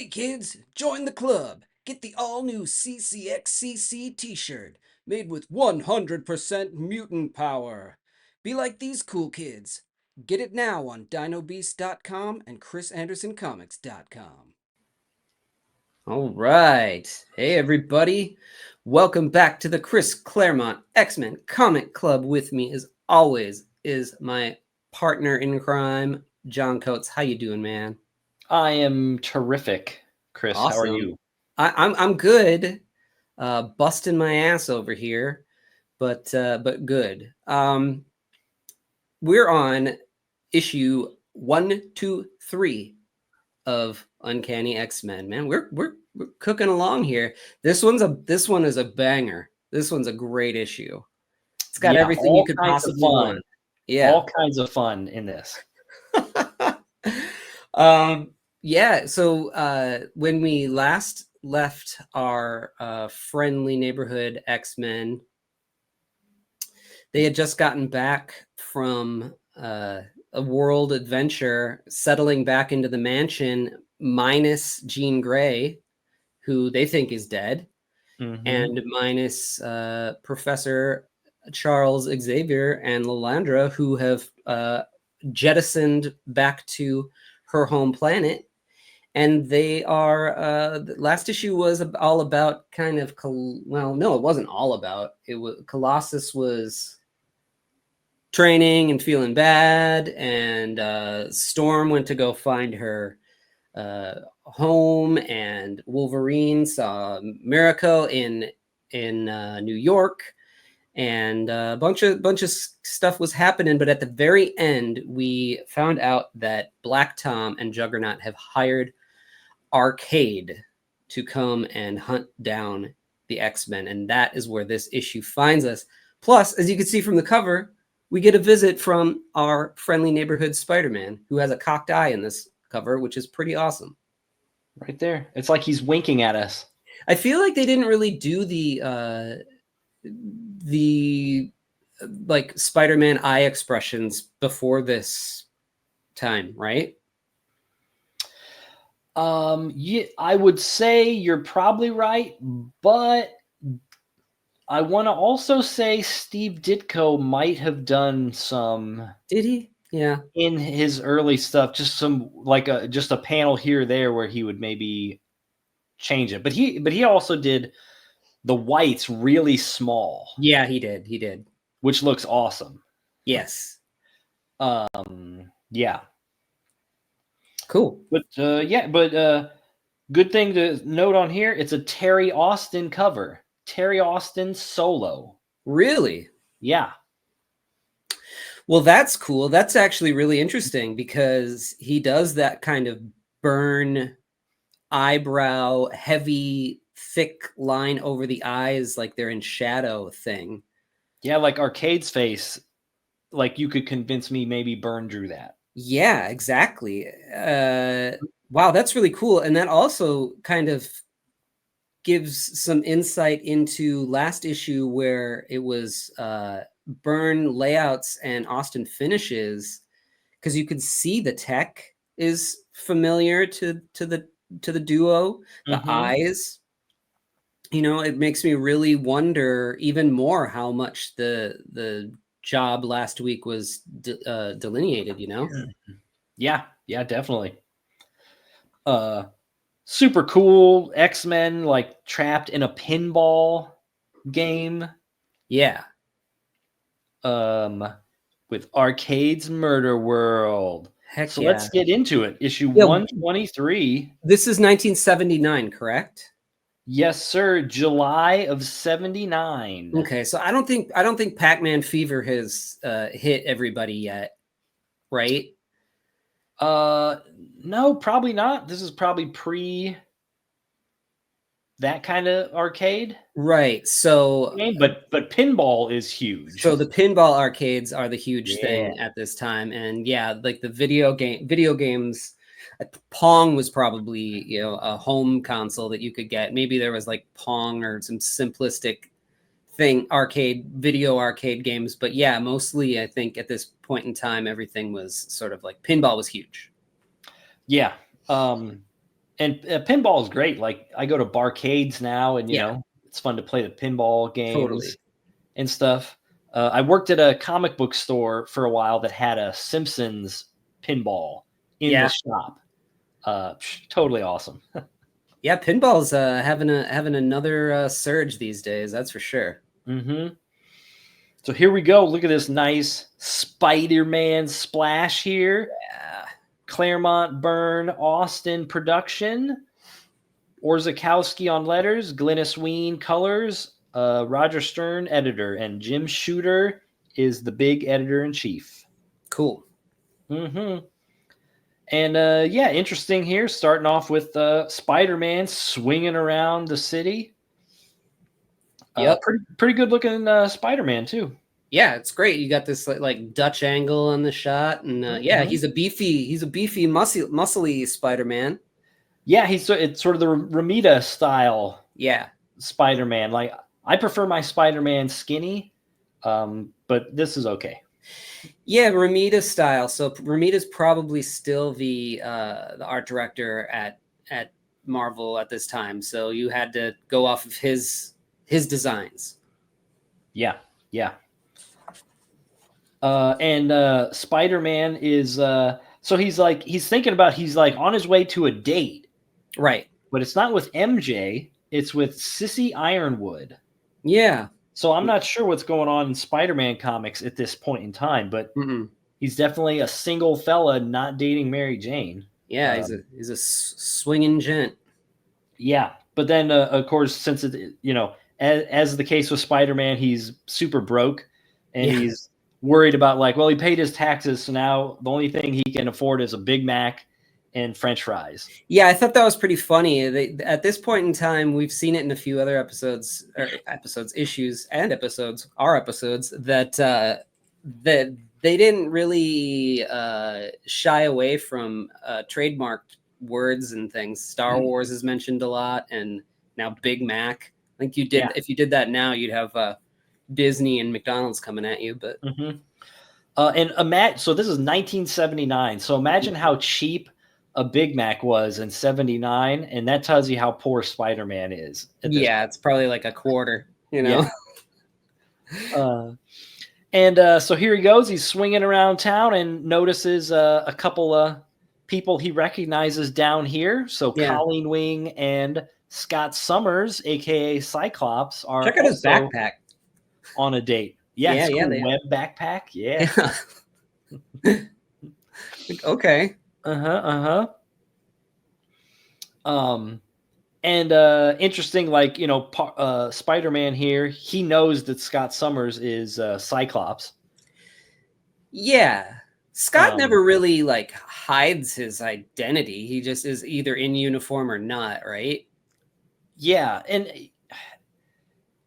Hey kids, join the club. Get the all-new CCXCC t-shirt made with 100% mutant power. Be like these cool kids. Get it now on dinobeast.com and chrisandersoncomics.com. All right. Hey everybody. Welcome back to the Chris Claremont X-Men Comic Club. With me as always is my partner in crime, John Coates. How you doing, man? I am terrific, Chris. Awesome. How are you? I'm good. Busting my ass over here, but good. We're on issue 123 of Uncanny X-Men. Man, we're cooking along here. This one is a banger. This one's a great issue. It's got everything you could possibly want. Yeah, all kinds of fun in this. Yeah, so when we last left our friendly neighborhood X-Men, they had just gotten back from a world adventure, settling back into the mansion, minus Jean Grey, who they think is dead, and minus Professor Charles Xavier and Lilandra, who have jettisoned back to her home planet. And they are, the last issue was all about kind of, well, no, it wasn't all about. It was Colossus was training and feeling bad, and Storm went to go find her home, and Wolverine saw Miracle in New York, and a bunch of stuff was happening. But at the very end, we found out that Black Tom and Juggernaut have hired Arcade to come and hunt down the X-Men, and that is where this issue finds us. Plus, as you can see from the cover, we get a visit from our friendly neighborhood Spider-Man, who has a cocked eye in this cover, which is pretty awesome. Right there. It's like he's winking at us. I feel like they didn't really do the like Spider-Man eye expressions before this time, right? Yeah, I would say you're probably right, but I want to also say Steve Ditko might have done some. Did he? Yeah. In his early stuff, just some just a panel here or there where he would maybe change it. But he also did the whites really small. Yeah, he did. Which looks awesome. Yes. Yeah. Cool. But good thing to note on here, it's a Terry Austin cover. Terry Austin solo. Really? Yeah. Well, that's cool. That's actually really interesting because he does that kind of burn eyebrow, heavy, thick line over the eyes like they're in shadow thing. Yeah, like Arcade's face. Like you could convince me maybe Byrne drew that. Yeah, exactly. Wow, that's really cool. And that also kind of gives some insight into last issue where it was Byrne layouts and Austin finishes, because you could see the tech is familiar to the duo, the eyes. You know, it makes me really wonder even more how much the job last week was delineated, you know? Yeah, definitely. Super cool X-Men like trapped in a pinball game. Yeah. With Arcade's Murder World. Heck so yeah. Let's get into it. Issue 123. This is 1979, correct? Yes, sir. July of 79. Okay, so I don't think Pac-Man Fever has hit everybody yet, right? No, probably not. This is probably pre that kind of arcade. Right. So but pinball is huge. So the pinball arcades are the huge thing at this time. And yeah, like the video games, Pong was probably, you know, a home console that you could get. Maybe there was like Pong or some simplistic thing, video arcade games. But yeah, mostly I think at this point in time, everything was sort of like pinball was huge. Yeah. And pinball is great. Like I go to barcades now, and you know it's fun to play the pinball games and stuff. I worked at a comic book store for a while that had a Simpsons pinball in the shop. Totally awesome. Yeah, pinball's having another surge these days. That's for sure. Mm-hmm. So here we go. Look at this nice Spider-Man splash here. Yeah. Claremont, Byrne, Austin production. Orzechowski on letters. Glynis Ween colors. Roger Stern editor, and Jim Shooter is the big editor-in-chief. Cool. Mm-hmm. And yeah, interesting here. Starting off with Spider-Man swinging around the city. Yep. Pretty good looking Spider-Man too. Yeah, it's great. You got this like Dutch angle on the shot, and yeah, he's a beefy, muscly Spider-Man. Yeah, it's sort of the Ramita style. Yeah, Spider-Man. Like I prefer my Spider-Man skinny, but this is okay. Yeah, Ramita style. So Ramita's probably still the art director at Marvel at this time. So you had to go off of his designs. Yeah. And Spider-Man is so he's like on his way to a date. Right. But it's not with MJ, it's with Sissy Ironwood. Yeah. So I'm not sure what's going on in Spider-Man comics at this point in time, but he's definitely a single fella not dating Mary Jane. Yeah, he's a swinging gent. Yeah, but then of course, since it, as the case with Spider-Man, he's super broke, and he's worried about he paid his taxes, so now the only thing he can afford is a Big Mac and French fries. Yeah, I thought that was pretty funny. At this point in time, we've seen it in a few other episodes, issues, and episodes that they didn't really shy away from trademarked words and things. Star Wars is mentioned a lot, and now Big Mac. I think you did. If you did that now, you'd have Disney and McDonald's coming at you. But so this is 1979. So imagine how cheap a Big Mac was in 79, and that tells you how poor Spider-Man is. Yeah, it's probably like a quarter, Yeah. So here he goes. He's swinging around town and notices a couple of people he recognizes down here. So Colleen Wing and Scott Summers, a.k.a. Cyclops, are check out his backpack on a date. Yeah, web backpack. Yeah. Okay. And interesting, Spider-Man here, he knows that Scott Summers is Cyclops. Yeah. Scott never really hides his identity. He just is either in uniform or not, right? Yeah, and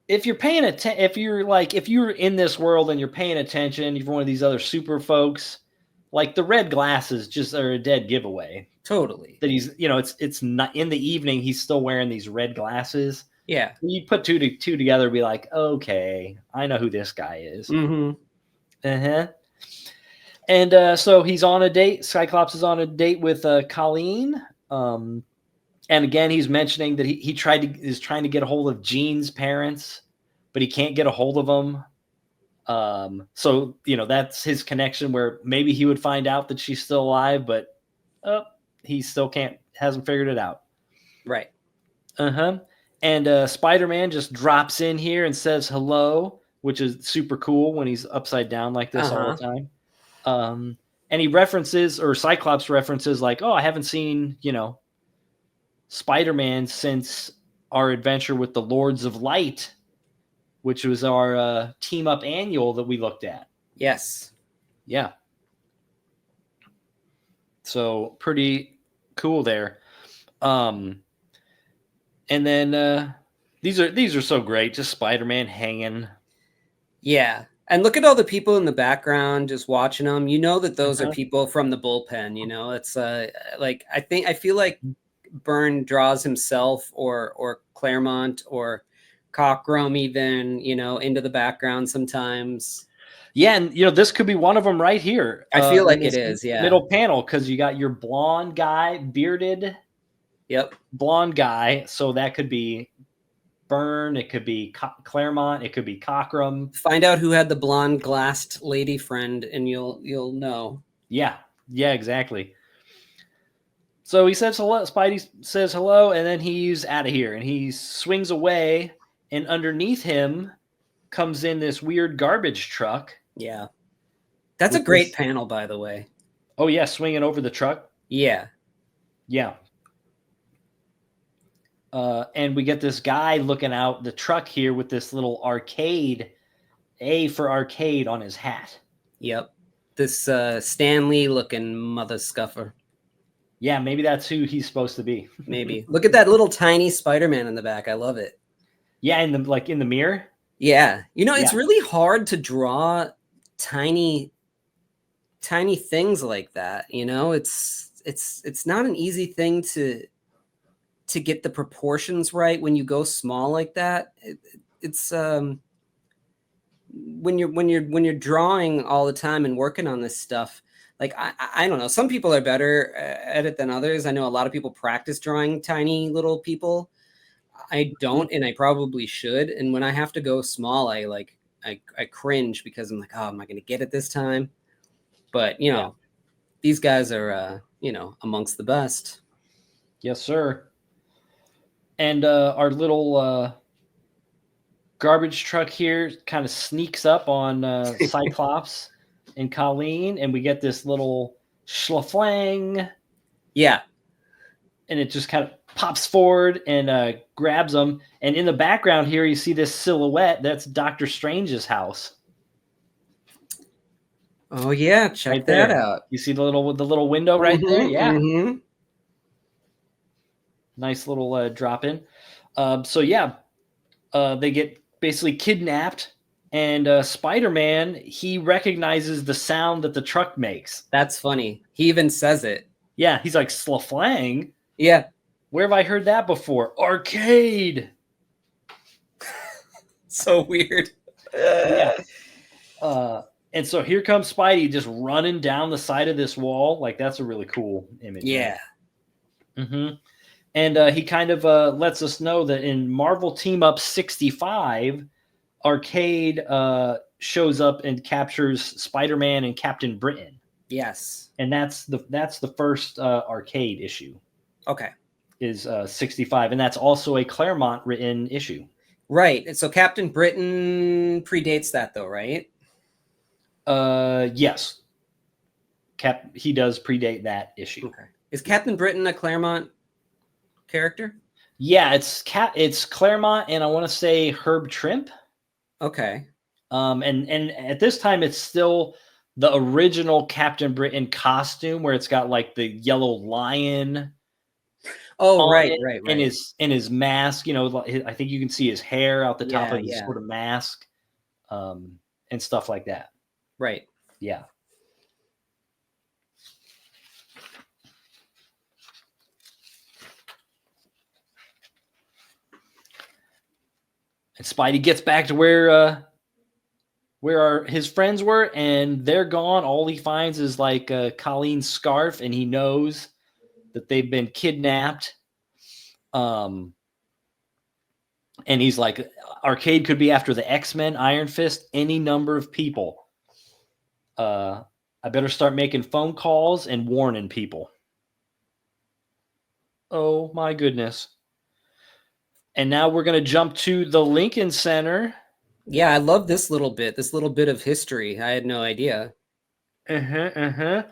if you're paying attention, if you're in this world and you're paying attention, you're one of these other super folks, the red glasses just are a dead giveaway. Totally. That he's, it's not in the evening. He's still wearing these red glasses. Yeah. You put two together, and be like, okay, I know who this guy is. And so he's on a date. Cyclops is on a date with Colleen. And again, he's mentioning that he is trying to get a hold of Jean's parents, but he can't get a hold of them. So that's his connection where maybe he would find out that she's still alive, but he still hasn't figured it out. Right. And Spider-Man just drops in here and says hello, which is super cool when he's upside down like this all the time. And he references, or Cyclops references, I haven't seen, Spider-Man since our adventure with the Lords of Light, which was our team up annual that we looked at. Yes. Yeah. So pretty cool there. And then these are so great. Just Spider-Man hanging. Yeah. And look at all the people in the background just watching them. You know that those are people from the bullpen. It's I feel like Byrne draws himself or Claremont or Cockrum even, into the background sometimes. Yeah, and this could be one of them right here. I feel like it is, yeah. Middle panel, because you got your blonde guy, bearded Yep. blonde guy. So that could be Byrne. It could be Claremont. It could be Cockrum. Find out who had the blonde glassed lady friend, and you'll know. Yeah, exactly. So he says hello. Spidey says hello, and then he's out of here, and he swings away. And underneath him comes in this weird garbage truck. Yeah, that's a great panel, by the way. Oh yeah, swinging over the truck. Yeah. And we get this guy looking out the truck here with this little arcade, A for arcade on his hat. Yep. This Stanley looking mother scuffer. Yeah, maybe that's who he's supposed to be. Maybe. Look at that little tiny Spider-Man in the back. I love it. Yeah, in the mirror. Yeah. It's really hard to draw tiny things like that. It's not an easy thing to get the proportions right when you go small like that. It's when you're drawing all the time and working on this stuff. Like, I don't know. Some people are better at it than others. I know a lot of people practice drawing tiny little people. I don't, and I probably should. And when I have to go small, I cringe because I'm like, oh, am I going to get it this time? But, these guys are, amongst the best. Yes, sir. And our little garbage truck here kind of sneaks up on Cyclops and Colleen, and we get this little schlaflang. Yeah. And it just kind of pops forward and grabs them. And in the background here, you see this silhouette. That's Doctor Strange's house. Oh, yeah. Check that out. You see the little window right there? Yeah. Mm-hmm. Nice little drop in. They get basically kidnapped. And Spider-Man, he recognizes the sound that the truck makes. That's funny. He even says it. Yeah, he's like, Slaflang? Yeah. Where have I heard that before? Arcade! So weird. Yeah. And so here comes Spidey just running down the side of this wall. Like, that's a really cool image. Yeah. Mm-hmm. And he kind of lets us know that in Marvel Team Up 65... Arcade shows up and captures Spider-Man and Captain Britain. Yes. And that's the first Arcade issue. Okay. Is 65, and that's also a Claremont written issue. Right. And so Captain Britain predates that though, right? Yes. He does predate that issue. Okay. Is Captain Britain a Claremont character? Yeah, it's Claremont, and I want to say Herb Trimp. Okay. And at this time, it's still the original Captain Britain costume where it's got like the yellow lion. Oh, right. And his mask. I think you can see his hair out the top of his sort of mask, and stuff like that. Right. Yeah. And Spidey gets back to where his friends were, and they're gone. All he finds is like Colleen's scarf, and he knows that they've been kidnapped. And he's like, Arcade could be after the X-Men, Iron Fist, any number of people. I better start making phone calls and warning people. Oh my goodness. And now we're going to jump to the Lincoln Center. Yeah, I love this little bit of history. I had no idea. I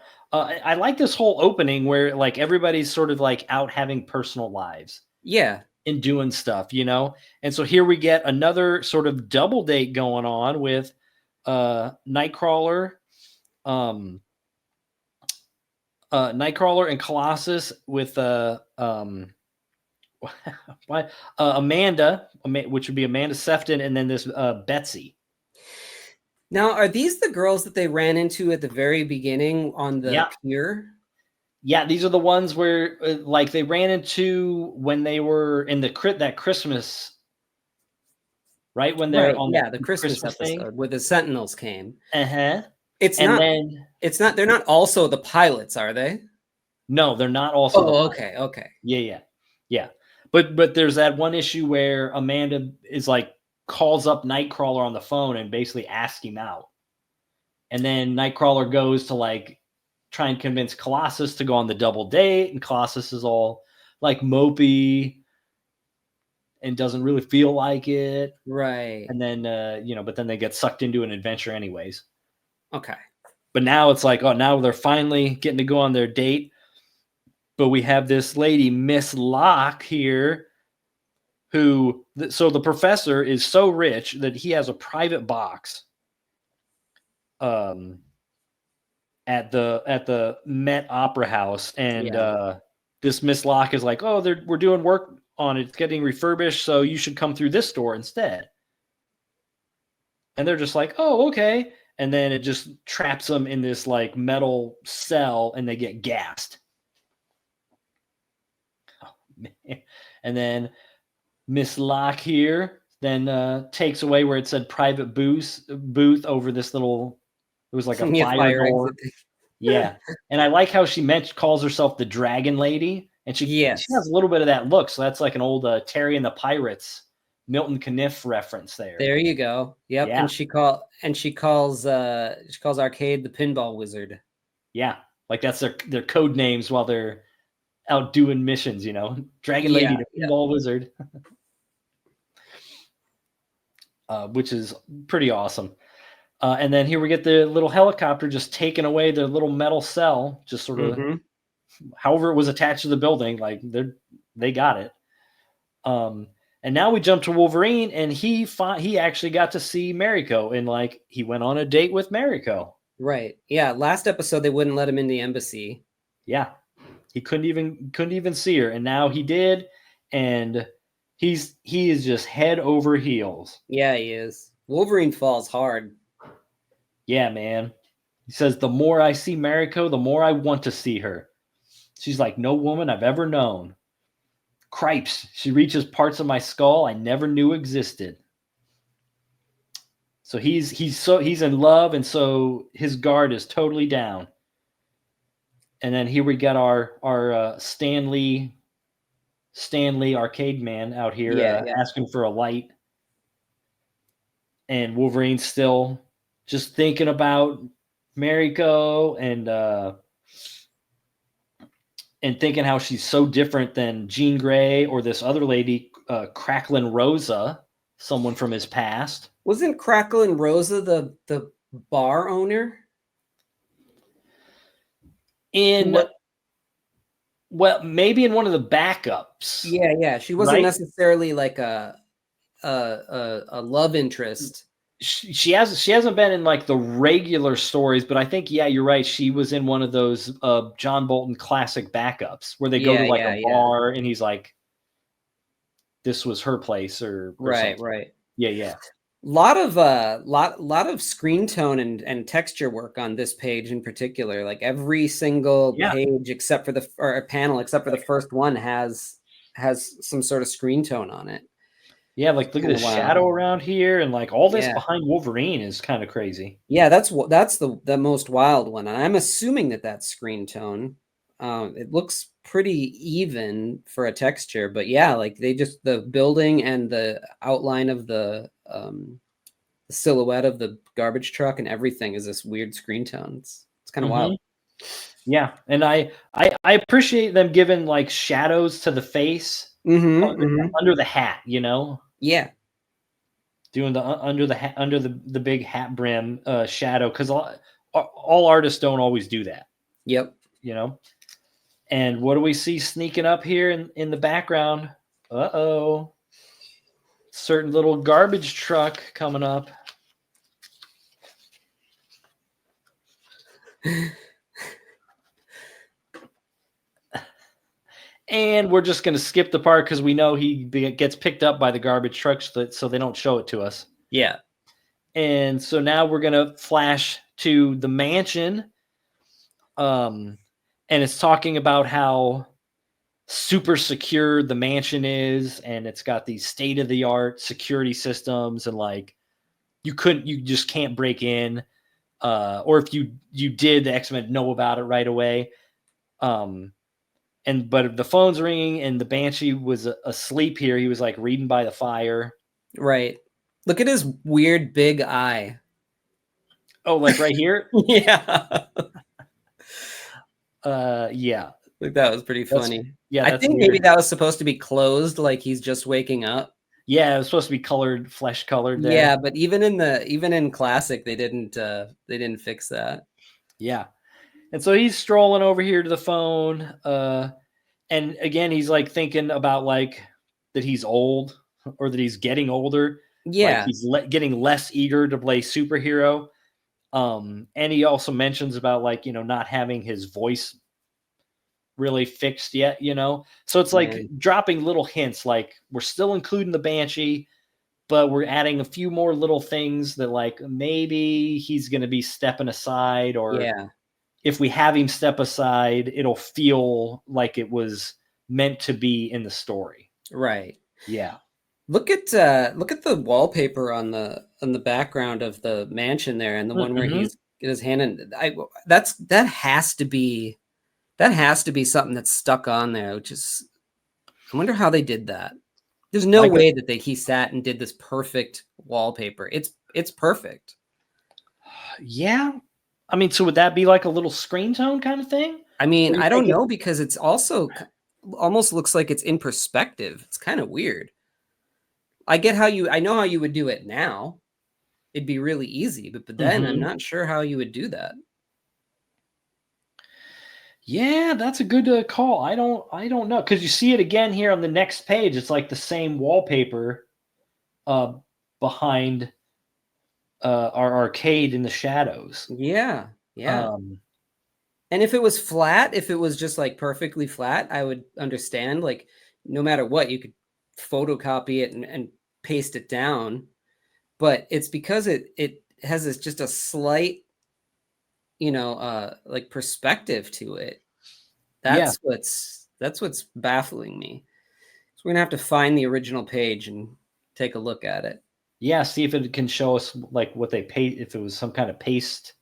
like this whole opening where like everybody's sort of like out having personal lives. Yeah. And doing stuff, And so here we get another sort of double date going on with Nightcrawler, Nightcrawler and Colossus with Amanda, which would be Amanda Sefton, and then this Betsy. Now, are these the girls that they ran into at the very beginning on the pier? Yeah, these are the ones where like they ran into when they were in that Christmas, right? When they're on the Christmas episode where the Sentinels came. They're not also the pilots, are they? No, they're not also. Oh, okay. Yeah. Yeah. But there's that one issue where Amanda is like calls up Nightcrawler on the phone and basically asks him out. And then Nightcrawler goes to like try and convince Colossus to go on the double date, and Colossus is all like mopey and doesn't really feel like it. Right. And then but then they get sucked into an adventure anyways. Okay. But now it's like, oh, now they're finally getting to go on their date. But we have this lady, Miss Locke, here, so the professor is so rich that he has a private box at the Met Opera House. And this Miss Locke is like, oh, we're doing work on it. It's getting refurbished, so you should come through this door instead. And they're just like, oh, okay. And then it just traps them in this like metal cell, and they get gassed. Oh, man. And then Miss Locke here then takes away where it said private booth over this little. It was like a fire door. Yeah, and I like how she calls herself the Dragon Lady, and she has a little bit of that look. So that's like an old Terry and the Pirates, Milton Caniff reference there. There you go. Yep. Yeah. And she calls Arcade the Pinball Wizard. Yeah, like that's their code names while they're out doing missions. Dragon Lady, the Pinball Wizard, which is pretty awesome. And then here we get the little helicopter just taking away the little metal cell, just sort of, however it was attached to the building, like they got it. And now we jump to Wolverine, and he actually got to see Mariko, and like he went on a date with Mariko. Right. Yeah. Last episode they wouldn't let him in the embassy. Yeah, he couldn't even see her, and now he did, and he is just head over heels. Yeah, he is. Wolverine falls hard. Yeah, man. He says, the more I see Mariko, the more I want to see her. She's like no woman I've ever known. Cripes, she reaches parts of my skull I never knew existed. So he's in love, and so his guard is totally down. And then here we got our Stanley Arcade Man out here asking for a light. And Wolverine's still just thinking about Mariko and thinking how she's so different than Jean Grey or this other lady, Cracklin' Rosa, someone from his past. Wasn't Cracklin' Rosa the bar owner? Well, maybe in one of the backups. Yeah. She wasn't necessarily like a love interest. She hasn't been in like the regular stories, but I think you're right. She was in one of those John Bolton classic backups where they go to like a bar, and he's like, "This was her place," or right. Yeah. Lot of screen tone and texture work on this page in particular. Like every single page except for panel except for the first one has some sort of screen tone on it. Yeah, like look at the shadow around here, and like all this behind Wolverine is kind of crazy. Yeah, that's the most wild one. And I'm assuming that's screen tone. It looks pretty even for a texture, but like the building and the outline of the silhouette of the garbage truck and everything is this weird screen tone. It's kind of wild. Yeah, and I appreciate them giving like shadows to the face under the hat, Yeah, doing the under the big hat brim shadow, because all artists don't always do that. Yep. And what do we see sneaking up here in the background? Certain little garbage truck coming up. And we're just going to skip the part because we know he gets picked up by the garbage truck, so they don't show it to us. Yeah. And so now we're going to flash to the mansion. And it's talking about how super secure the mansion is, and it's got these state-of-the-art security systems, and like you just can't break in. Or if you did, the X-Men know about it right away. but the phone's ringing, and the Banshee was asleep here. He was like reading by the fire. Right. Look at his weird big eye. Oh, like right here? Yeah. Yeah. Like that was pretty funny. Yeah, I think weird. maybe that was supposed to be closed, like he's just waking up. Yeah, it was supposed to be colored, flesh colored there. Yeah, but even in classic, they didn't fix that. Yeah. And so he's strolling over here to the phone. And again, he's like thinking about like that he's old or that he's getting older. Yeah. Like he's getting less eager to play superhero. And he also mentions about like, not having his voice really fixed yet, So it's like dropping little hints, like we're still including the Banshee, but we're adding a few more little things that like maybe he's going to be stepping aside, or if we have him step aside, it'll feel like it was meant to be in the story. Right. Yeah. Look at the wallpaper on the background of the mansion there, and the one where he's got his hand in. That has to be something that's stuck on there, which is, I wonder how they did that. There's no way that he sat and did this perfect wallpaper. It's perfect. Yeah. I mean, so would that be like a little screen tone kind of thing? I mean, I don't know, because it's also almost looks like it's in perspective. It's kind of weird. I know how you would do it now. It'd be really easy, but then I'm not sure how you would do that. Yeah, that's a good call. I don't know, because you see it again here on the next page. It's like the same wallpaper behind our arcade in the shadows. Yeah, yeah. And if it was flat, if it was just like perfectly flat, I would understand. Like no matter what, you could photocopy it and paste it down. But it's because it has this just a slight, like perspective to it. That's what's baffling me. So we're gonna have to find the original page and take a look at it. Yeah, see if it can show us like what they if it was some kind of paste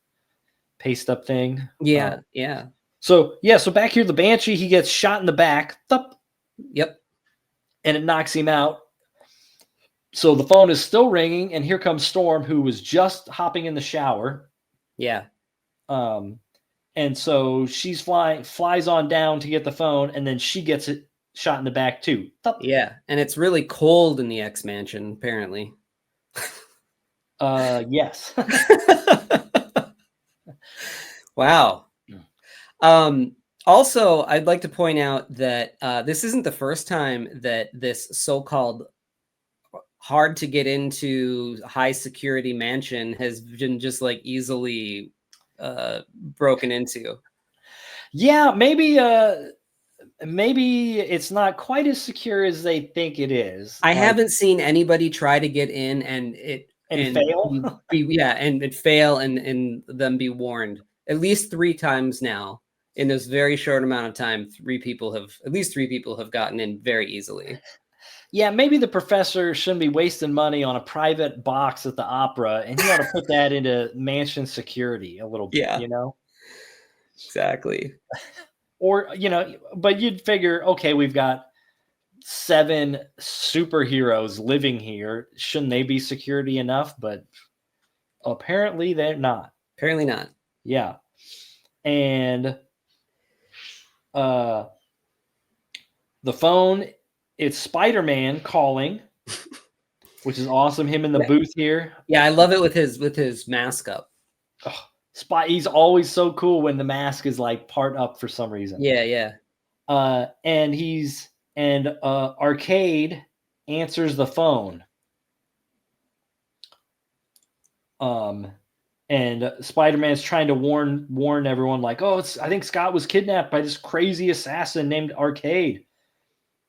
up thing. Yeah, yeah. So back here, the Banshee, he gets shot in the back. Thup. Yep. And it knocks him out. So the phone is still ringing, and here comes Storm, who was just hopping in the shower. Yeah. And so she's flies on down to get the phone, and then she gets it shot in the back too. Thup. Yeah, and it's really cold in the X Mansion, apparently. Yes. Wow. Also, I'd like to point out that this isn't the first time that this so-called hard to get into high security mansion has been just like easily broken into. Yeah, maybe it's not quite as secure as they think it is. I haven't seen anybody try to get in and fail. and fail and them be warned. At least 3 times now in this very short amount of time. At least three people have gotten in very easily. Yeah, maybe the professor shouldn't be wasting money on a private box at the opera, and he ought to put that into mansion security a little bit, Exactly. Or, but you'd figure, okay, we've got 7 superheroes living here. Shouldn't they be security enough? But apparently they're not. Apparently not. Yeah. And the phone, it's Spider-Man calling, which is awesome. Him in the booth here. Yeah, I love it with his mask up. Oh, he's always so cool when the mask is like part up for some reason. Yeah, yeah. And Arcade answers the phone. And Spider-Man's trying to warn everyone, like, I think Scott was kidnapped by this crazy assassin named Arcade.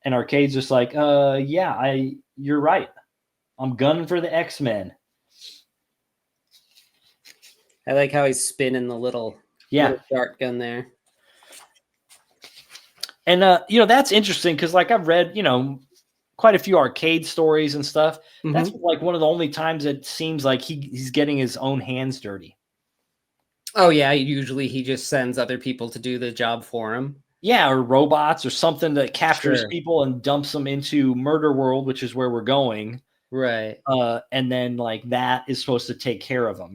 And Arcade's just like, you're right. I'm gunning for the X-Men. I like how he's spinning the little dart gun there. And that's interesting because like I've read, quite a few Arcade stories and stuff. Mm-hmm. That's like one of the only times it seems like he's getting his own hands dirty. Oh yeah, usually he just sends other people to do the job for him. Yeah, or robots or something that captures Sure. people and dumps them into murder world, which is where we're going. Right. And then like that is supposed to take care of them,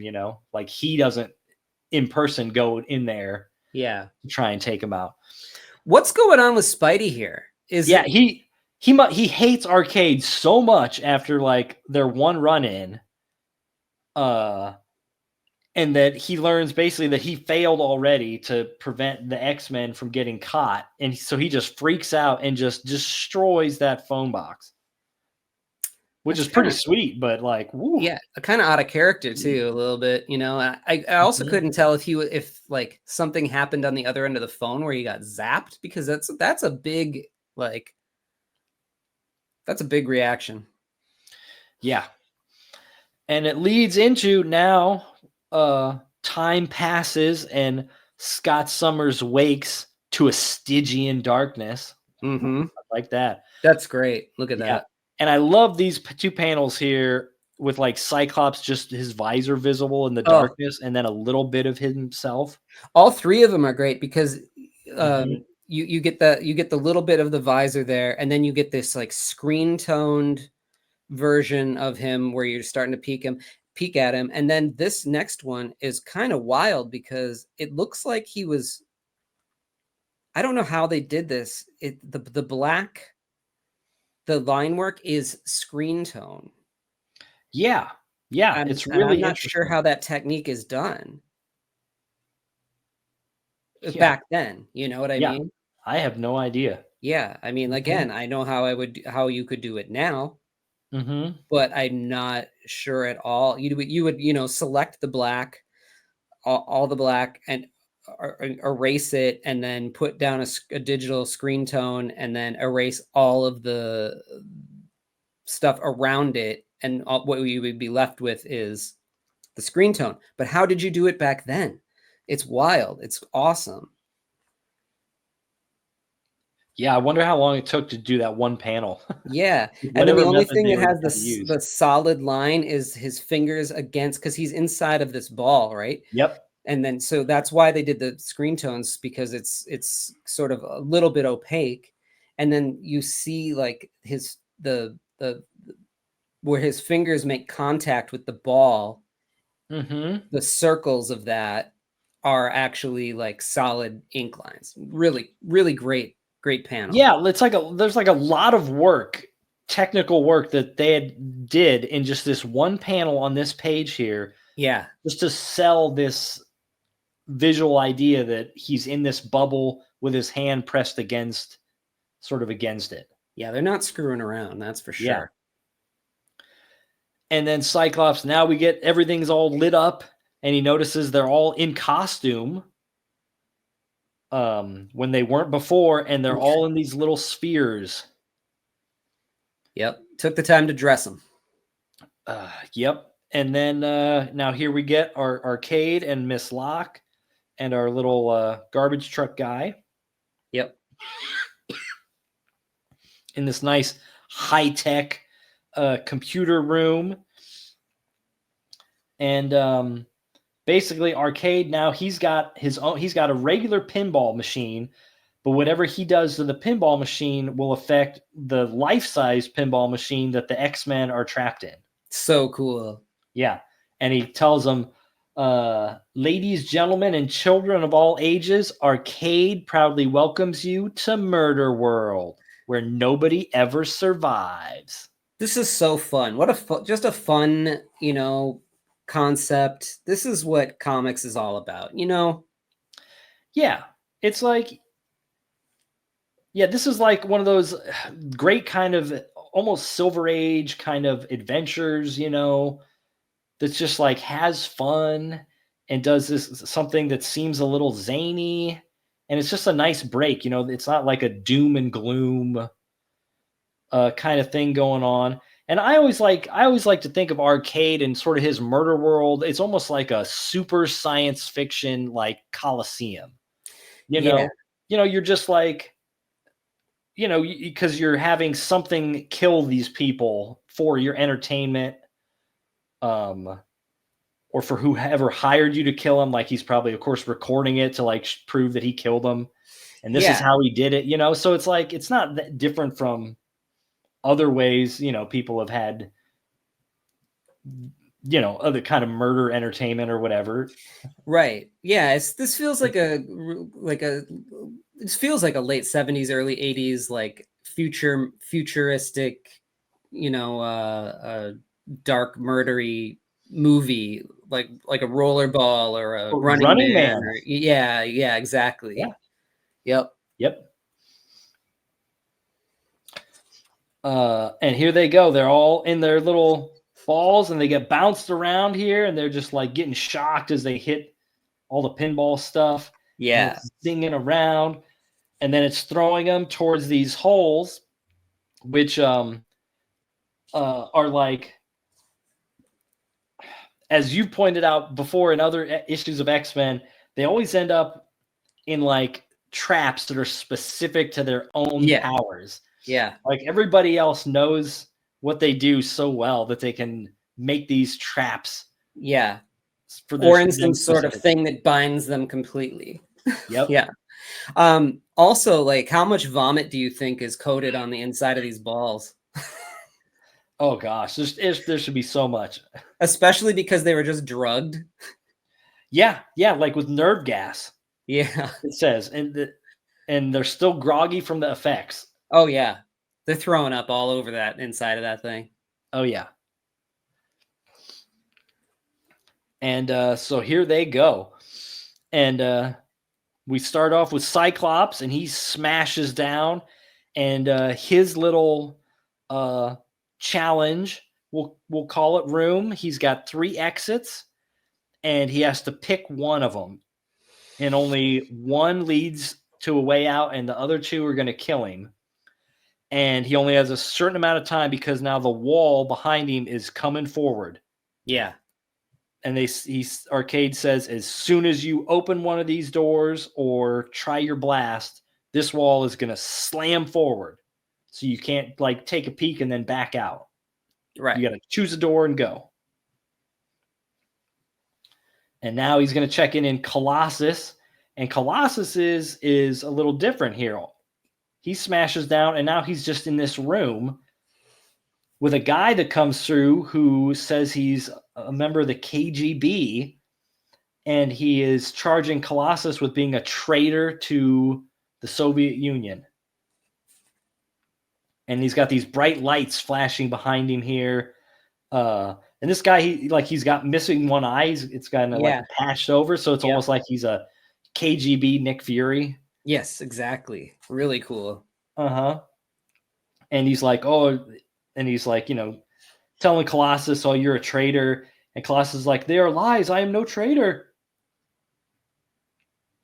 like he doesn't in person go in there Yeah. to try and take them out. What's going on with Spidey here? Is Yeah, it he hates arcades so much after like their one run in, and that he learns basically that he failed already to prevent the X-Men from getting caught, and so he just freaks out and just destroys that phone box, which that's is pretty kind of sweet, but like, woo. yeah, kind of out of character too, a little bit. I also Mhm. couldn't tell if like something happened on the other end of the phone where he got zapped, because that's a big like that's a big reaction. Yeah. And it leads into now time passes and Scott Summers wakes to a Stygian darkness. Mm-hmm. I like that. That's great. Look at Yeah. that. And I love these two panels here with like Cyclops, just his visor visible in the Oh, darkness, and then a little bit of himself. all three of them are great because Mhm. you get the little bit of the visor there, and then you get this like screen toned version of him where you're starting to peek at him, and then this next one is kind of wild because it looks like he was. I don't know how they did this. The black, the line work is screen tone. Yeah. Yeah. And It's I'm really not sure interesting. how that technique is done Yeah. back then. You know what I Yeah. mean? I have no idea. Yeah. I mean, Mhm. again, I know how you could do it now, Mhm. but I'm not sure at all. You would select the black, all the black, and erase it, and then put down a digital screen tone, and then erase all of the stuff around it, and what you would be left with is the screen tone. But how did you do it back then? It's wild. It's awesome. Yeah, I wonder how long it took to do that one panel. Yeah, and then the Whatever only method thing they that would has have to use. the solid line is his fingers against, because he's inside of this ball, right? Yep. And then so that's why they did the screen tones, because it's sort of a little bit opaque, and then you see like the where his fingers make contact with the ball, Mhm. the circles of that are actually like solid ink lines. Really, really great panel. Yeah, there's like a lot of work, technical work that did in just this one panel on this page here, Yeah. just to sell this visual idea that he's in this bubble with his hand pressed against it. Yeah, they're not screwing around, that's for Yeah. sure. And then Cyclops, now we get everything's all lit up and he notices they're all in costume when they weren't before, and they're all in these little spheres. Yep. Took the time to dress them. Yep. And then now here we get our arcade and Miss Locke and our little garbage truck guy Yep. in this nice high-tech computer room. And basically arcade, now he's got a regular pinball machine, but whatever he does to the pinball machine will affect the life-size pinball machine that the X-Men are trapped in. So cool. Yeah. And he tells them, ladies, gentlemen, and children of all ages, Arcade proudly welcomes you to Murder World, where nobody ever survives. This is so fun. What just a fun, concept. This is what comics is all about, Yeah. It's like, yeah, this is like one of those great kind of almost Silver Age kind of adventures, that's just like has fun and does this something that seems a little zany, and it's just a nice break. It's not like a doom and gloom kind of thing going on. And I always like to think of Arcade and sort of his Murder World. It's almost like a super science fiction like Coliseum. Yeah. You're just like, because you're having something kill these people for your entertainment, or for whoever hired you to kill him. Like he's probably, of course, recording it to like prove that he killed them. and this is how he did it, you know? So it's like, it's not that different from other ways, you know, people have had, you know, other kind of murder entertainment or whatever. Right. Yeah. This feels like it feels like a late 70s, early 80s, like futuristic, you know, dark murdery movie, like a rollerball or a Running Man. Or, yeah. Exactly. Yeah. Yep. And here they go. They're all in their little balls and they get bounced around here and they're just like getting shocked as they hit all the pinball stuff. Yeah. It's dinging around, and then it's throwing them towards these holes, which are like, as you pointed out before in other issues of X-Men, they always end up in like traps that are specific to their own powers. Yeah. Like everybody else knows what they do so well that they can make these traps. Yeah. For or in some sort of thing that binds them completely. Yep. Yeah. Also, like, how much vomit do you think is coated on the inside of these balls? Oh gosh, there should be so much. Especially because they were just drugged. Yeah, like with nerve gas. Yeah. It says, and they're still groggy from the effects. Oh yeah. They're throwing up all over that inside of that thing. Oh yeah. And so here they go. And we start off with Cyclops, and he smashes down, and his little challenge, we'll call it room. He's got 3 exits, and he has to pick one of them, and only one leads to a way out, and the other 2 are going to kill him. And he only has a certain amount of time because now the wall behind him is coming forward. Yeah. And Arcade says, as soon as you open one of these doors or try your blast, this wall is going to slam forward. So you can't like take a peek and then back out. Right. You got to choose a door and go. And now he's going to check in Colossus. And Colossus is a little different here. He smashes down, and now he's just in this room with a guy that comes through who says he's a member of the KGB, and he is charging Colossus with being a traitor to the Soviet Union. And he's got these bright lights flashing behind him here. And this guy, he's got missing one eye. It's kind of like patched over, so it's almost like he's a KGB Nick Fury. Yes, exactly. Really cool. Uh-huh. And he's like, you know, telling Colossus, oh, you're a traitor. And Colossus is like, they are lies. I am no traitor.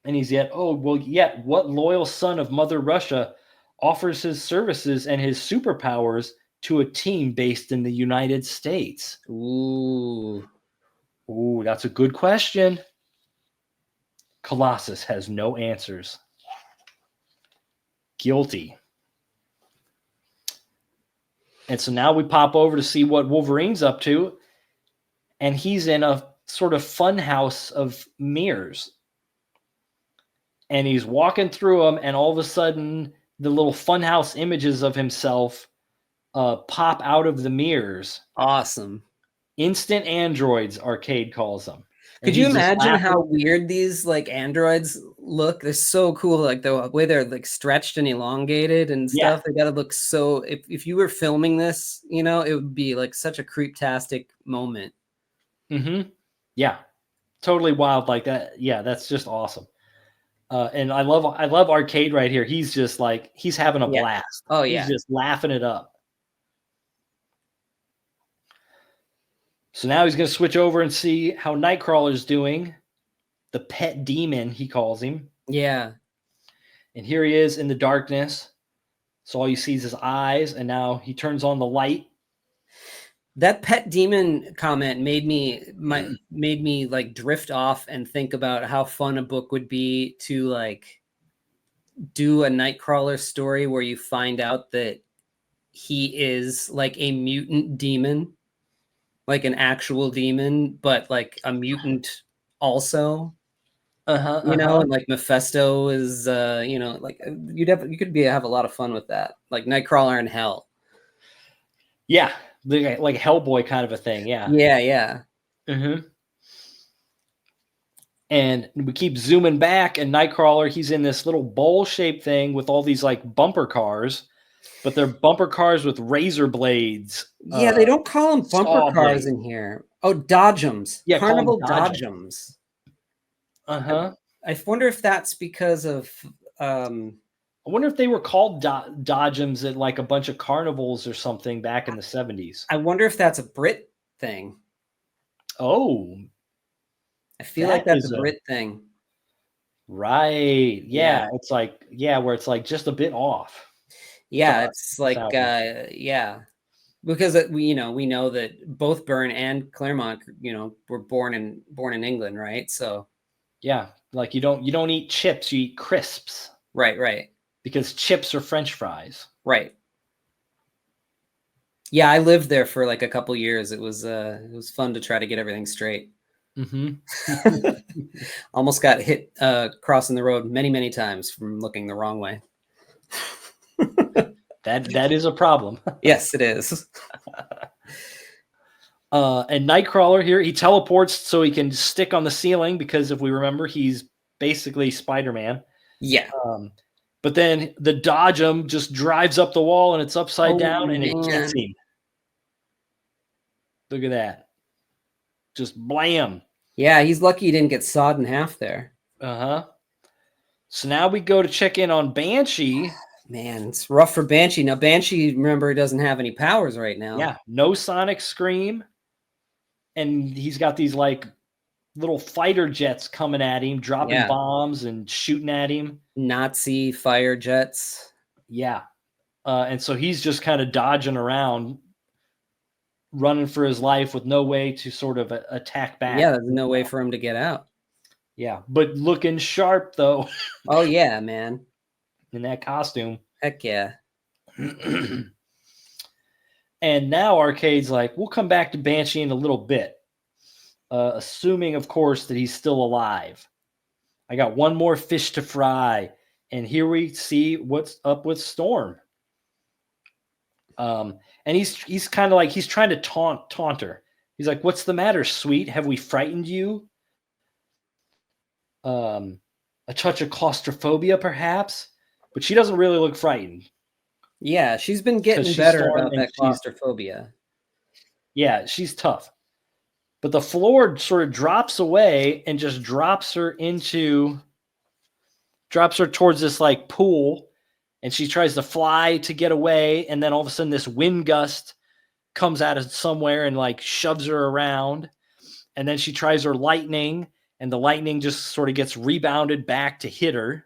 And he's what loyal son of Mother Russia offers his services and his superpowers to a team based in the United States? Ooh, that's a good question. Colossus has no answers. Guilty. And so now we pop over to see what Wolverine's up to. And he's in a sort of fun house of mirrors. And he's walking through them, and all of a sudden, the little funhouse images of himself pop out of the mirrors. Awesome. Instant androids, Arcade calls them. Could you imagine how weird these like androids look? They're so cool, like the way they're like stretched and elongated and stuff. They gotta look so. If you were filming this, you know, it would be like such a creep-tastic moment. Mm-hmm. Yeah, totally wild like that. Yeah, that's just awesome. And I love Arcade right here. He's just like, he's having a blast. Oh yeah, he's just laughing it up. So now he's going to switch over and see how Nightcrawler's doing. The pet demon, he calls him. Yeah. And here he is in the darkness. So all you see is his eyes, and now he turns on the light. That pet demon comment made me like drift off and think about how fun a book would be to like do a Nightcrawler story where you find out that he is like a mutant demon, like an actual demon, but like a mutant also. You know, and like Mephisto is, you know, like you could have a lot of fun with that, like Nightcrawler in Hell. Yeah, like Hellboy kind of a thing. Yeah. Yeah. And we keep zooming back, and Nightcrawler, he's in this little bowl-shaped thing with all these like bumper cars, but they're bumper cars with razor blades. Yeah, they don't call them bumper cars blades in here. Oh, Dodgems. Yeah, Carnival Dodgems. I wonder if that's because of. I wonder if they were called Dodgems at like a bunch of carnivals or something back in the 70s. I wonder if that's a Brit thing. Oh, I feel like that's a Brit thing. Right. Yeah. It's like, where it's like just a bit off. Yeah. It's like, because we know that both Byrne and Claremont, were born in England. Right. So. Yeah. Like you don't eat chips, you eat crisps. Right. Because chips are French fries. Right. Yeah. I lived there for like a couple years. It was fun to try to get everything straight. Almost got hit crossing the road many times from looking the wrong way. That is a problem. Yes, it is. And Nightcrawler here, he teleports so he can stick on the ceiling because if we remember, he's basically Spider-Man. Yeah. But then the Dodgem just drives up the wall and it's upside down and it gets him. Look at that. Just blam. Yeah, he's lucky he didn't get sawed in half there. So now we go to check in on Banshee. Man, it's rough for Banshee. Now, Banshee, remember, doesn't have any powers right now. Yeah, no sonic scream. And he's got these like little fighter jets coming at him, dropping bombs and shooting at him. Nazi fire jets. Yeah. And so he's just kind of dodging around, running for his life with no way to sort of attack back. Yeah, there's no way for him to get out. Yeah, but looking sharp, though. Oh, yeah, man. In that costume. Heck yeah. And now Arcade's like, we'll come back to Banshee in a little bit. Assuming, of course, that he's still alive. I got one more fish to fry. And here we see what's up with Storm. And he's kind of like, he's trying to taunt her. He's like, what's the matter, sweet? Have we frightened you? A touch of claustrophobia, perhaps? But she doesn't really look frightened. Yeah, she's been getting better about that claustrophobia. Yeah, she's tough. But the floor sort of drops away and just drops her towards this like pool. And she tries to fly to get away. And then all of a sudden this wind gust comes out of somewhere and like shoves her around. And then she tries her lightning. And the lightning just sort of gets rebounded back to hit her.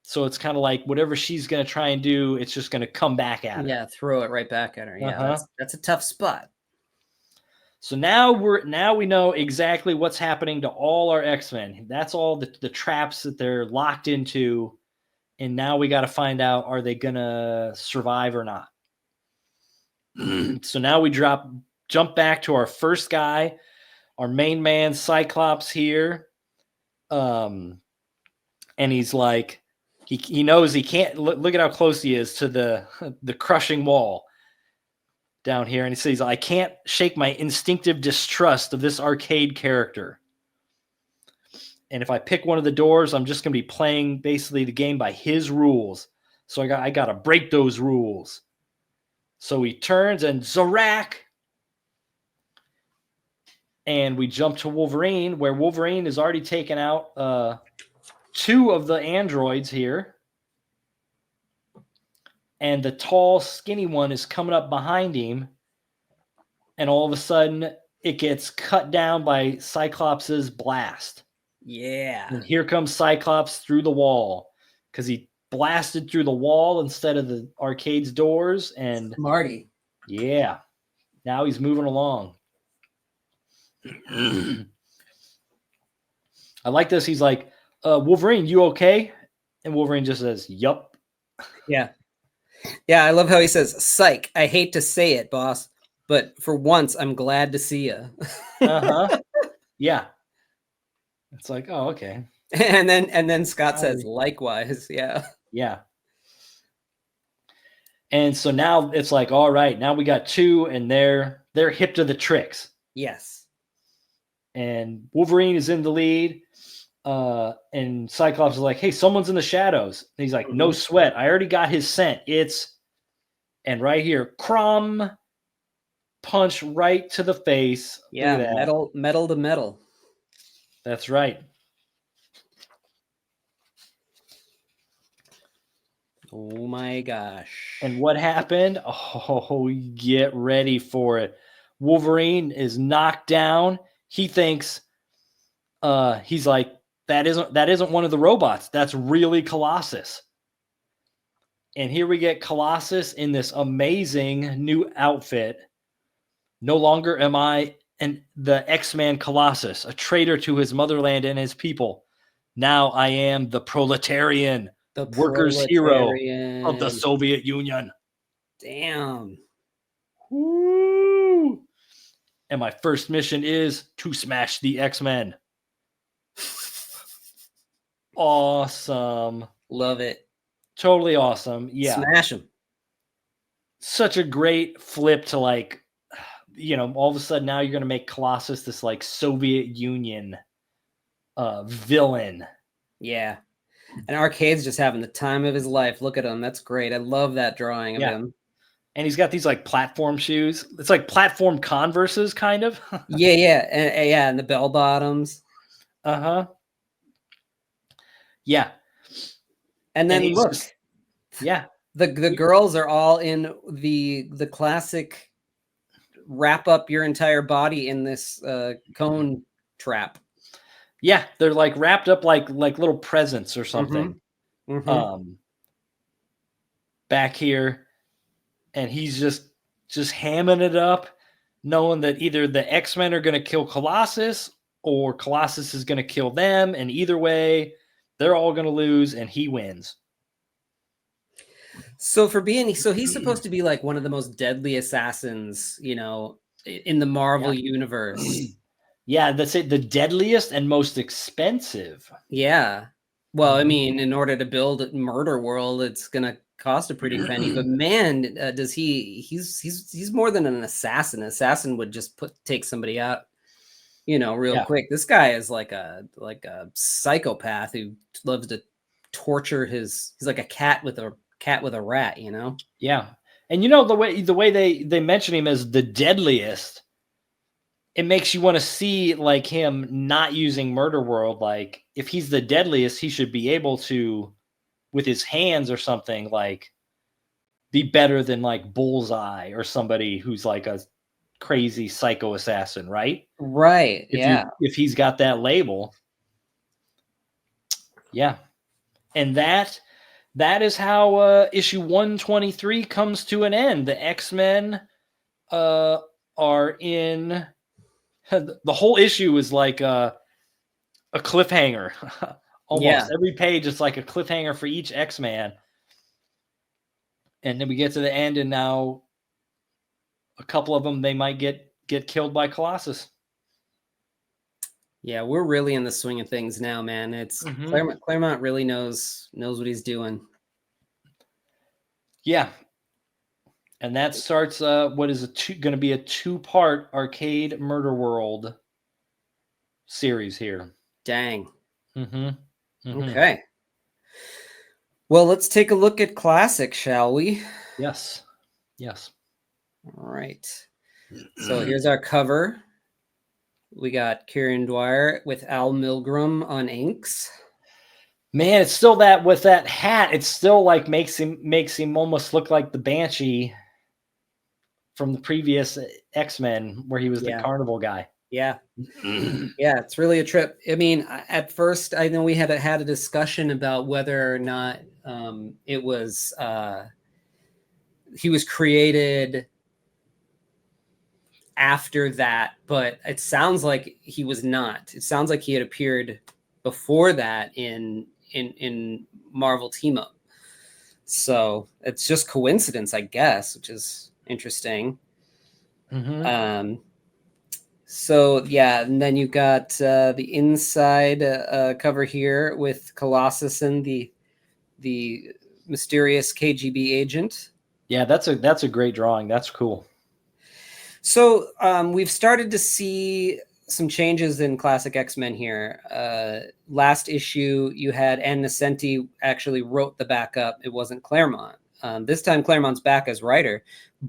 So it's kind of like whatever she's going to try and do, it's just going to come back at her. Yeah, throw it right back at her. Yeah, that's a tough spot. So now we know exactly what's happening to all our X-Men. That's all the traps that they're locked into. And now we got to find out, are they going to survive or not? So now we jump back to our first guy, our main man, Cyclops here. And he's like, he knows he can't look at how close he is to the crushing wall down here. And he says, I can't shake my instinctive distrust of this Arcade character. And if I pick one of the doors, I'm just going to be playing basically the game by his rules. So I got to break those rules. So he turns and Zorak. And we jump to Wolverine, where Wolverine has already taken out two of the androids here. And the tall, skinny one is coming up behind him. And all of a sudden, it gets cut down by Cyclops' blast. Yeah. And here comes Cyclops through the wall. Because he blasted through the wall instead of the Arcade's doors. And Marty. Yeah. Now he's moving along. I like this. He's like, Wolverine, you okay? And Wolverine just says, yup. Yeah. Yeah, I love how he says, psych, I hate to say it, boss, but for once, I'm glad to see you. Yeah. It's like, oh, okay. And then Scott says, likewise. Yeah. Yeah. And so now it's like, all right, now we got two, and they're hip to the tricks. Yes. And Wolverine is in the lead. And Cyclops is like, hey, someone's in the shadows. And he's like, no sweat. I already got his scent. And right here, crumb, punch right to the face. Yeah, metal to metal. That's right. Oh my gosh. And what happened? Oh, get ready for it. Wolverine is knocked down. He thinks he's like, that isn't one of the robots. That's really Colossus. And here we get Colossus in this amazing new outfit. No longer am I the X-Man Colossus, a traitor to his motherland and his people. Now I am the proletarian, the workers' hero of the Soviet Union. Damn. Woo! And my first mission is to smash the X-Men. Awesome. Love it. Totally awesome. Yeah. Smash them. Such a great flip to like, all of a sudden now you're going to make Colossus this like Soviet Union villain. Yeah. And Arcade's just having the time of his life. Look at him. That's great. I love that drawing of him. And he's got these like platform shoes. It's like platform Converses, kind of. Yeah. And the bell bottoms. Uh-huh. Yeah. And then look. The girls are all in the classic wrap up your entire body in this cone trap. Yeah, they're like wrapped up like little presents or something. Back here, and he's just hamming it up, knowing that either the X-Men are going to kill Colossus or Colossus is going to kill them, and either way, they're all going to lose, and he wins. So he's supposed to be like one of the most deadly assassins, in the Marvel universe. Yeah, that's it. The deadliest and most expensive. Yeah. Well, I mean, in order to build Murder World, it's gonna cost a pretty penny. But man, does he's more than an assassin. An assassin would just take somebody out, real quick. This guy is like a psychopath who loves to torture he's like a cat with a rat, Yeah. And the way they mention him as the deadliest, it makes you want to see like him not using Murder World. Like if he's the deadliest, he should be able to, with his hands or something, like be better than like Bullseye or somebody who's like a crazy psycho assassin, right? Right. If he's got that label. Yeah. And that is how issue 123 comes to an end. The X-Men are in... The whole issue is like a cliffhanger. Almost every page is like a cliffhanger for each X-Man. And then we get to the end, and now a couple of them, they might get killed by Colossus. Yeah, we're really in the swing of things now, man. It's Claremont really knows what he's doing. Yeah. And that starts what is going to be a 2-part Arcade Murder World series here. Dang. Okay. Well, let's take a look at Classic, shall we? Yes. All right. So here's our cover. We got Kieran Dwyer with Al Milgrom on inks. Man, it's still that with that hat. It still like makes him almost look like the Banshee from the previous X-Men, where he was the carnival guy. Yeah. Yeah, it's really a trip. I mean, at first, I know we had a discussion about whether or not it was he was created after that, but it sounds like he was not. It sounds like he had appeared before that in Marvel Team Up. So it's just coincidence, I guess, which is interesting. So yeah, and then you got the inside cover here with Colossus and the mysterious KGB agent. Yeah, that's a great drawing. That's cool. So we've started to see some changes in classic X-Men here. Last issue, you had Ann Nocenti actually wrote the backup. It wasn't Claremont. This time, Claremont's back as writer,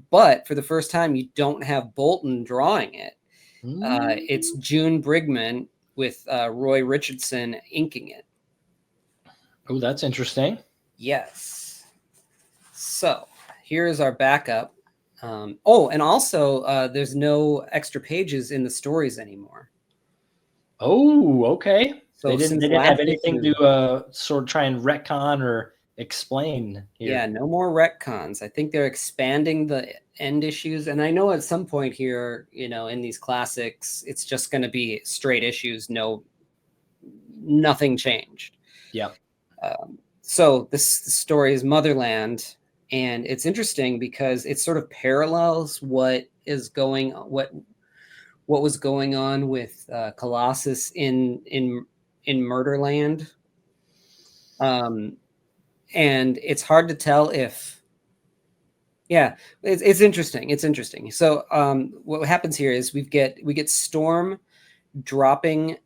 but for the first time, you don't have Bolton drawing it. It's June Brigman with Roy Richardson inking it. Oh, that's interesting. Yes. So here's our backup. And also there's no extra pages in the stories anymore. Oh, okay. So they didn't have anything to sort of try and retcon or explain here. Yeah, no more retcons. I think they're expanding the end issues, and I know at some point here, in these classics, it's just going to be straight issues, nothing changed. Yeah. So this story is Motherland, and it's interesting because it sort of parallels what was going on with Colossus in Murderland. And it's hard to tell if, it's interesting. It's interesting. So what happens here is we get Storm dropping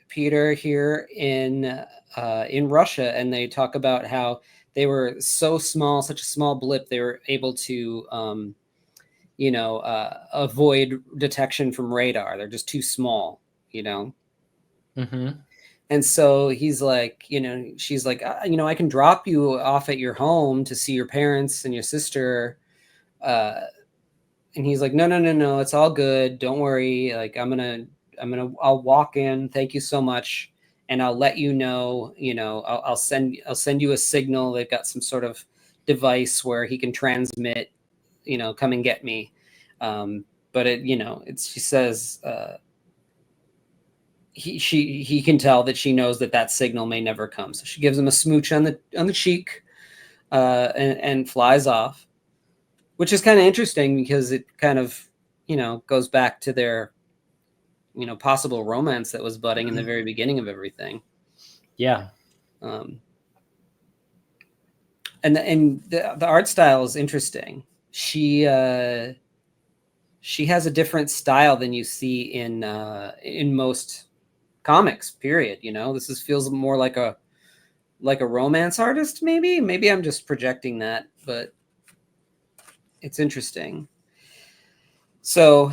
Peter here in Russia, and they talk about how they were so small, such a small blip, they were able to avoid detection from radar. They're just too small, Mm-hmm. And so he's like, she's like, I can drop you off at your home to see your parents and your sister. And he's like, no, it's all good. Don't worry. Like, I'll walk in. Thank you so much. And I'll let you know, I'll send you a signal. They've got some sort of device where he can transmit, come and get me. But she says, he can tell that she knows that signal may never come. So she gives him a smooch on the cheek, and flies off, which is kind of interesting because it kind of, goes back to their, possible romance that was budding in the very beginning of everything. Yeah. And the art style is interesting. She has a different style than you see in most comics, period. This feels more like a romance artist. Maybe I'm just projecting that, but it's interesting. So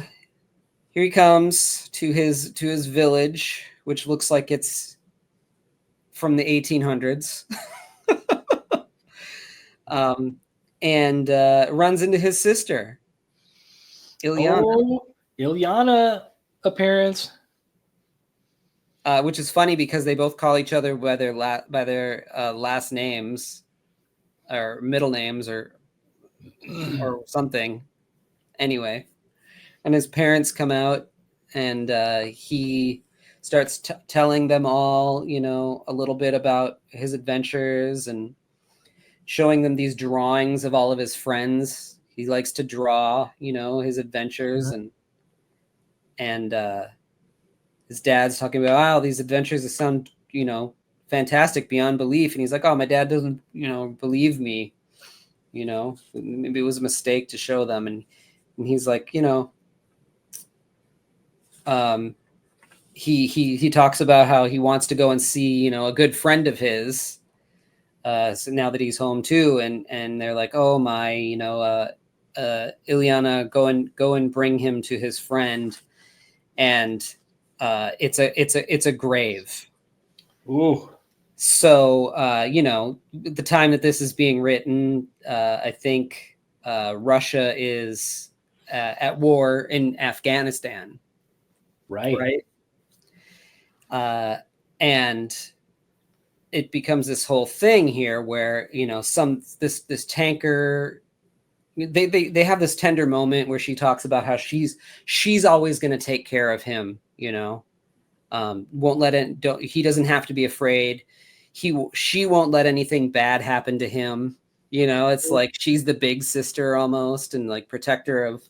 here he comes to his village, which looks like it's from the 1800s. And runs into his sister, Ilyana. Oh, Ilyana appearance. Which is funny because they both call each other by their last names or middle names or something. Anyway, and his parents come out, and he starts telling them all, a little bit about his adventures and showing them these drawings of all of his friends. He likes to draw, his adventures, and his dad's talking about, wow, these adventures that sound, fantastic beyond belief. And he's like, oh, my dad doesn't, believe me. Maybe it was a mistake to show them. And he's like, he talks about how he wants to go and see, a good friend of his. So now that he's home too, and they're like, oh my, Ilyana, go and bring him to his friend. And it's a grave. Ooh. So the time that this is being written, I think Russia is at war in Afghanistan. Right. And it becomes this whole thing here where this tanker. They have this tender moment where she talks about how she's always going to take care of him, won't let it. He doesn't have to be afraid. She won't let anything bad happen to him. It's like she's the big sister almost, and like protector of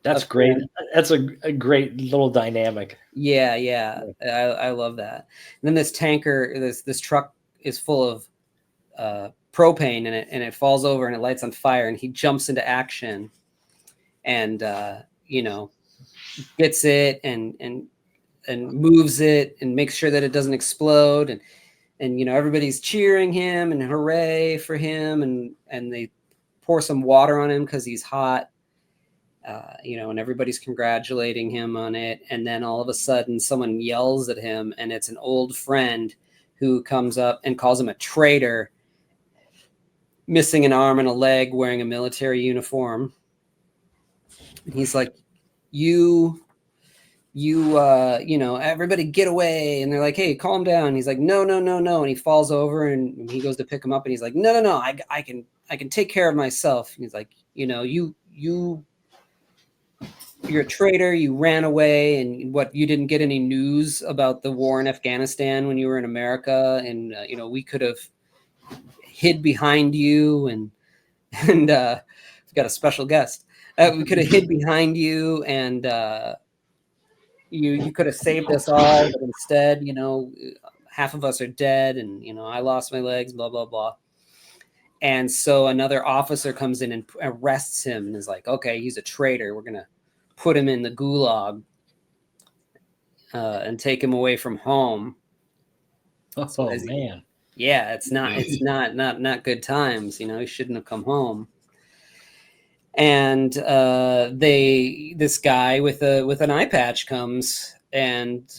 That's great. That's a great little dynamic. Yeah. I love that. And then this tanker, this truck is full of propane in it, and it falls over and it lights on fire, and he jumps into action and gets it and moves it and makes sure that it doesn't explode, and everybody's cheering him and hooray for him, and they pour some water on him because he's hot. And everybody's congratulating him on it. And then all of a sudden someone yells at him, and it's an old friend who comes up and calls him a traitor, missing an arm and a leg, wearing a military uniform. And he's like, everybody get away. And they're like, hey, calm down. And he's like, no. And he falls over, and he goes to pick him up, and he's like, no, I can take care of myself. And he's like, you're a traitor. You ran away, and you didn't get any news about the war in Afghanistan when you were in America, and we could have hid behind you, and we've got a special guest. We could have hid behind you, and you could have saved us all, but instead, half of us are dead, and I lost my legs, blah blah blah. And so another officer comes in and arrests him, and is like, okay, he's a traitor. We're gonna put him in the gulag and take him away from home. Oh man. Yeah, it's not good times. He shouldn't have come home. And this guy with an eye patch comes and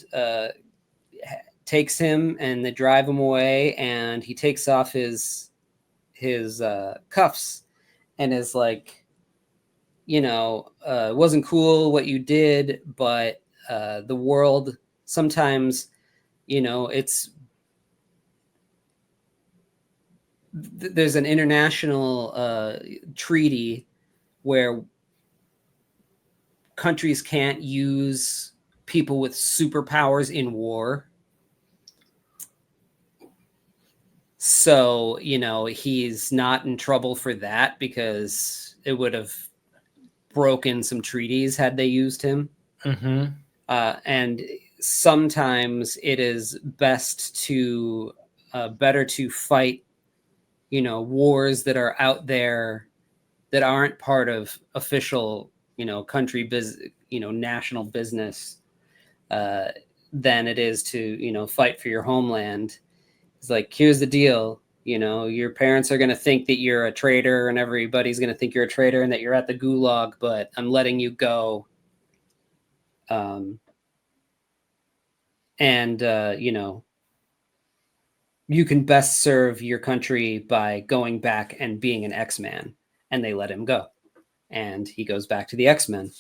takes him, and they drive him away, and he takes off his cuffs and is like, it wasn't cool what you did, but the world sometimes, there's an international treaty where countries can't use people with superpowers in war. So, he's not in trouble for that, because it would have broken some treaties had they used him. Mm-hmm. And sometimes it is best to better to fight, wars that are out there that aren't part of official, country business, national business, than it is to, fight for your homeland. It's like, here's the deal. Your parents are going to think that you're a traitor, and everybody's going to think you're a traitor and that you're at the gulag, but I'm letting you go. You can best serve your country by going back and being an X-Man. And they let him go. And he goes back to the X-Men.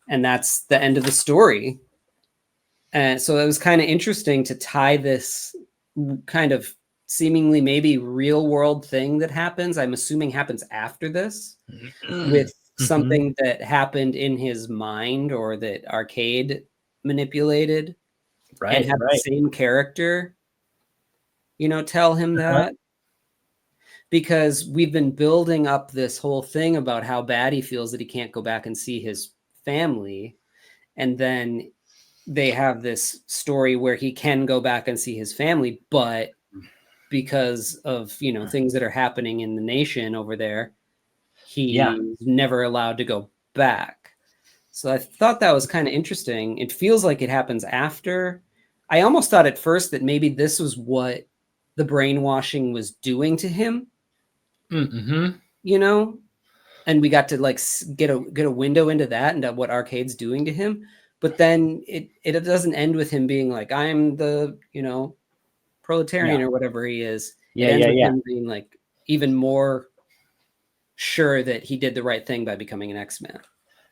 And that's the end of the story. And so it was kind of interesting to tie this kind of seemingly maybe real world thing that happens, I'm assuming happens after this, with something that happened in his mind, or that Arcade manipulated, right, and have the same character, tell him that. Because we've been building up this whole thing about how bad he feels that he can't go back and see his family. And then they have this story where he can go back and see his family, but because of, things that are happening in the nation over there, he's never allowed to go back. So I thought that was kind of interesting. It feels like it happens after. I almost thought at first that maybe this was what the brainwashing was doing to him. And we got to get a window into that and what Arcade's doing to him. But then it doesn't end with him being like, I'm the, proletarian or whatever he is. It ends with him being even more sure that he did the right thing by becoming an X-Man.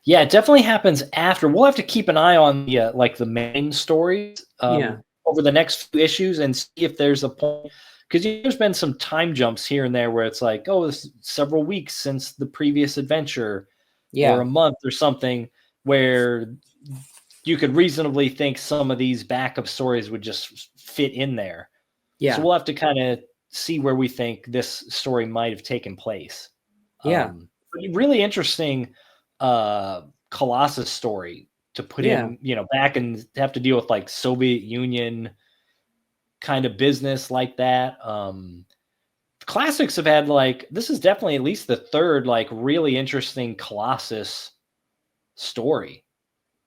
Yeah, it definitely happens after. We'll have to keep an eye on the main stories over the next few issues and see if there's a point. Because there's been some time jumps here and there where it's like, oh, it's several weeks since the previous adventure, or a month or something, where you could reasonably think some of these backup stories would just fit in there. Yeah. So we'll have to kind of see where we think this story might have taken place. But really interesting Colossus story to put Yeah. him, back and have to deal with like Soviet Union kind of business like that. Classics have had like, this is definitely at least the third like really interesting Colossus story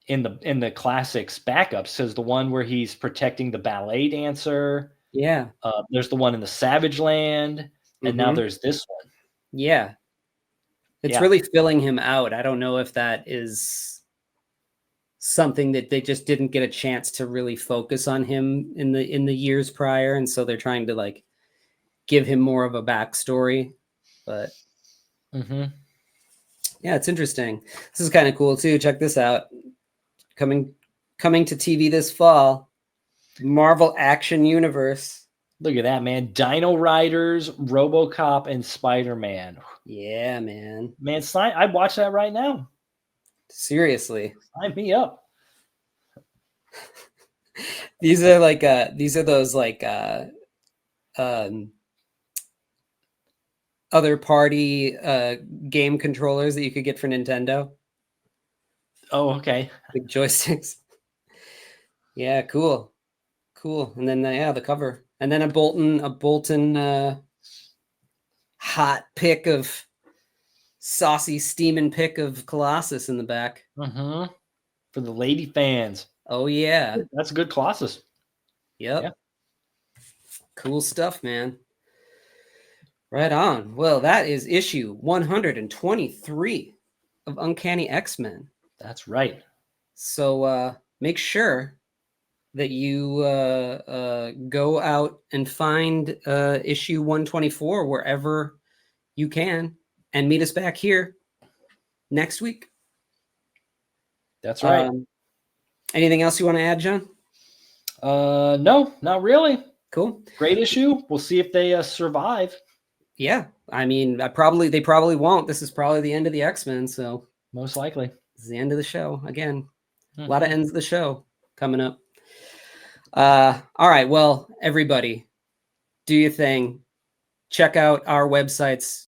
in the classics backups. Because the one where he's protecting the ballet dancer, Yeah. there's the one in the Savage Land, and now there's this one. Yeah. It's really filling him out. I don't know if that is something that they just didn't get a chance to really focus on him in the years prior, and so they're trying to like give him more of a backstory. But yeah, it's interesting. This is kind of cool too. Check this out. Coming to TV this fall, Marvel Action Universe. Look at that, man. Dino Riders, RoboCop, and Spider-Man. Yeah, man. Man, I'd watch that right now. Seriously. Sign me up. These are those like other party game controllers that you could get for Nintendo. Oh, okay. Big joysticks. Yeah, cool. And then the cover, and then a Bolton hot pic of saucy steaming pic of Colossus in the back. For the lady fans. Oh yeah, that's a good Colossus. Yep. Yeah. Cool stuff, man. Right on. Well, that is issue 123 of Uncanny X-Men. That's right. So make sure that you go out and find issue 124 wherever you can, and meet us back here next week. That's right. Anything else you want to add, John? No, not really. Cool. Great issue. We'll see if they survive. Yeah, I mean, they probably won't. This is probably the end of the X-Men, so most likely this is the end of the show again. A lot of ends of the show coming up. All right, well, everybody, do your thing. Check out our websites.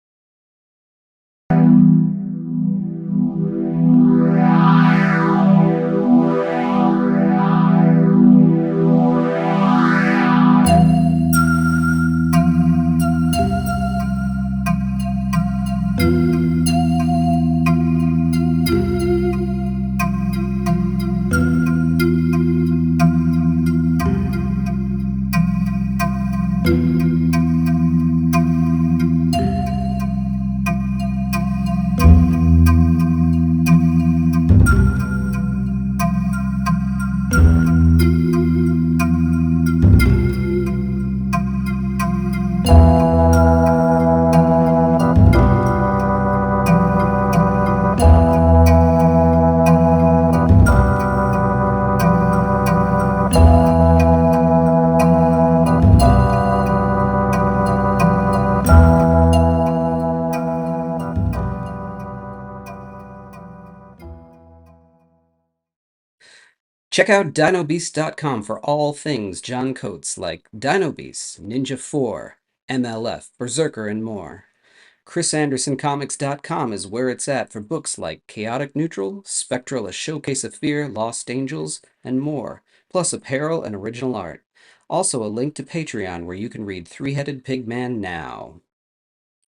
Check out DinoBeast.com for all things John Coates like Dino Beast, Ninja 4, M.L.F, Berserker, and more. ChrisAndersonComics.com is where it's at for books like Chaotic Neutral, Spectral, A Showcase of Fear, Lost Angels, and more, plus apparel and original art. Also a link to Patreon where you can read Three-Headed Pigman now.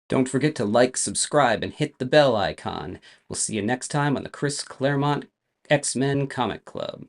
Don't forget to like, subscribe, and hit the bell icon. We'll see you next time on the Chris Claremont X-Men Comic Club.